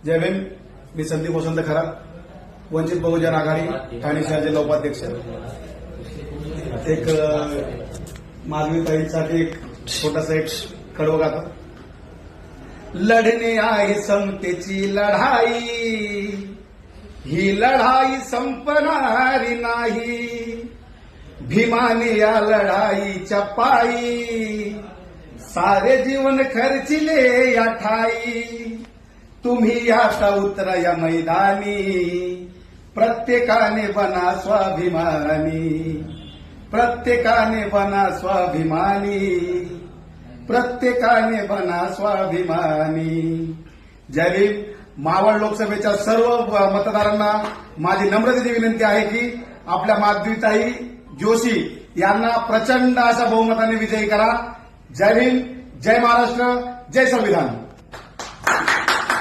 जय भीम. मी संदीप वसंत खरा, वंचित बहुजन आघाडी ठाणे शहर जिल्हा उपाध्यक्ष. एक माधवीताईंसाठी एक छोटासा एक कडवं गातं. लढणे आहे समतेची लढाई, ही लढाई संपणारी नाही. भीमाने या लढाईच्या पायी सारे जीवन खर्चिले या ठाई. तुम्ही आता उतरा या मैदानी, प्रत्येकाने बना स्वाभिमानी. प्रत्येकाने बना स्वाभिमानी, प्रत्येकाने बना स्वाभिमानी. जय भीम. मावळ लोकसभेच्या सर्व मतदारांना माझी नम्रतेची विनंती आहे की आपल्या माधवीताई जोशी यांना प्रचंड अशा बहुमताने विजयी करा. जय भीम, जय महाराष्ट्र, जय संविधान.